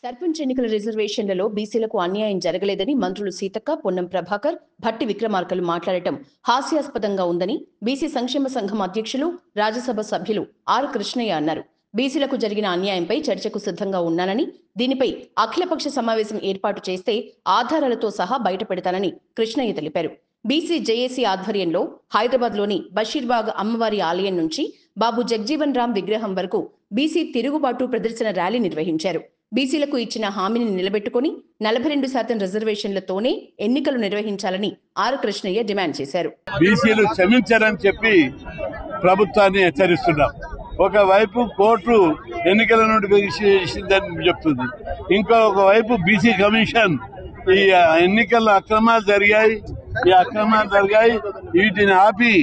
సర్పంచ్ ఎన్నికల రిజర్వేషన్లలో బీసీలకు అన్యాయం జరగలేదని మంత్రులు సీతక్క, పొన్నం ప్రభాకర్, భట్టి విక్రమార్కలు మాట్లాడటం హాస్యాస్పదంగా ఉందని బీసీ సంక్షేమ సంఘం అధ్యక్షులు, రాజ్యసభ సభ్యులు ఆర్ కృష్ణయ్య అన్నారు. బీసీలకు జరిగిన అన్యాయంపై చర్చకు సిద్ధంగా ఉన్నానని, దీనిపై అఖిలపక్ష సమావేశం ఏర్పాటు చేస్తే ఆధారాలతో సహా బయటపెడతానని కృష్ణయ్య తెలిపారు. బీసీ జేఏసీ ఆధ్వర్యంలో హైదరాబాద్లోని బషీర్బాగ్ అమ్మవారి ఆలయం నుంచి బాబు జగ్జీవన్ రామ్ విగ్రహం వరకు బీసీ తిరుగుబాటు ప్రదర్శన ర్యాలీ నిర్వహించారు. బీసీలకు ఇచ్చిన హామీని నిలబెట్టుకుని 42% రిజర్వేషన్లతోనే ఎన్నికలు నిర్వహించాలని ఆర్ కృష్ణయ్య డిమాండ్ చేశారు. బీసీలు క్షమించారని చెప్పి ప్రభుత్వాన్ని హెచ్చరిస్తున్నాం. ఒకవైపు కోర్టు ఎన్నికల నోటిఫికేషన్ చెప్తుంది, ఇంకొక వైపు బీసీ కమిషన్ ఈ ఎన్నికల్లో అక్రమాలు జరిగాయి, వీటిని ఆపి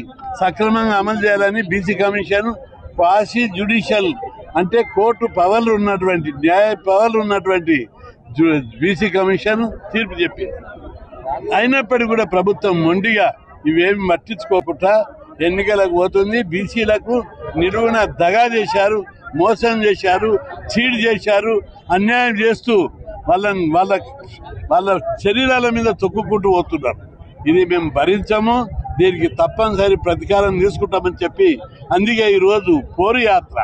సక్రమంగా అమలు చేయాలని బీసీ కమిషన్ క్వాసీ జ్యుడిషియల్ అంటే కోర్టు పవర్లు ఉన్నటువంటి, న్యాయ పవర్లు ఉన్నటువంటి బీసీ కమిషన్ తీర్పు చెప్పింది. అయినప్పటికీ కూడా ప్రభుత్వం మొండిగా ఇవేమి పట్టించుకోకుండా ఎన్నికలకు పోతుంది. బీసీలకు నిలువున దగా చేశారు, మోసం చేశారు, చీట్ చేశారు, అన్యాయం చేస్తూ వాళ్ళ శరీరాల మీద తొక్కుకుంటూ పోతున్నారు. ఇది మేము భరించము, దీనికి తప్పనిసరి ప్రతీకారం తీసుకుంటామని చెప్పి అందుకే ఈరోజు పోరు యాత్ర,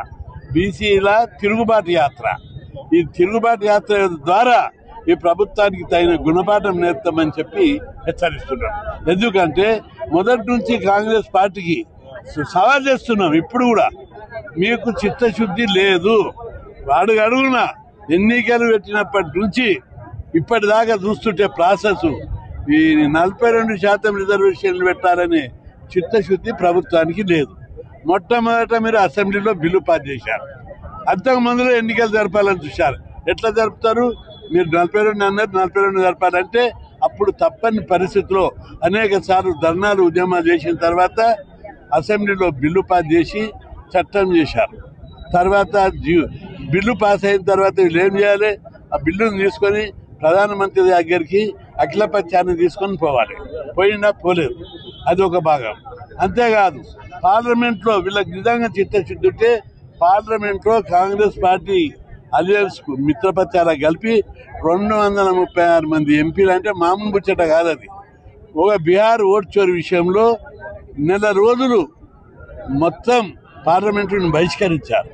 బీసీల తిరుగుబాటు యాత్ర, ఈ తిరుగుబాటు యాత్ర ద్వారా ఈ ప్రభుత్వానికి తగిన గుణపాఠం నేర్తామని చెప్పి హెచ్చరిస్తున్నాం. ఎందుకంటే మొదటి నుంచి కాంగ్రెస్ పార్టీకి సవాల్ చేస్తున్నాం. ఇప్పుడు కూడా మీకు చిత్తశుద్ధి లేదు. అడుగున ఎన్నికలు పెట్టినప్పటి నుంచి ఇప్పటిదాకా చూస్తుంటే ప్రాసెస్ ఈ 42% రిజర్వేషన్లు పెట్టాలనే చిత్తశుద్ధి ప్రభుత్వానికి లేదు. మొట్టమొదట మీరు అసెంబ్లీలో బిల్లు పాస్ చేశారు, అంతకు ముందులో ఎన్నికలు జరపాలని చూశారు. ఎట్లా జరుపుతారు? మీరు 42 అన్నారు, 42 జరపాలంటే అప్పుడు తప్పని పరిస్థితిలో అనేక సార్లు ధర్నాలు, ఉద్యమాలు చేసిన తర్వాత అసెంబ్లీలో బిల్లు పాస్ చేసి చట్టం చేశారు. తర్వాత బిల్లు పాస్ అయిన తర్వాత వీళ్ళు ఏం చేయాలి? ఆ బిల్లును తీసుకొని ప్రధానమంత్రి దగ్గరికి అఖిలపక్షాన్ని తీసుకొని పోవాలి. పోయినా పోలేదు, అది ఒక భాగం. అంతేకాదు పార్లమెంట్లో వీళ్ళకి నిజంగా చిత్తశుద్ధి ఉంటే పార్లమెంట్లో కాంగ్రెస్ పార్టీ అలయన్స్ కు మిత్రపక్షాలకు కలిపి 236 మంది ఎంపీలు అంటే మామూలు ముచ్చట కాదు. అది ఒక బీహార్ ఓటు చోరీ విషయంలో నెల రోజులు మొత్తం పార్లమెంటును బహిష్కరించారు.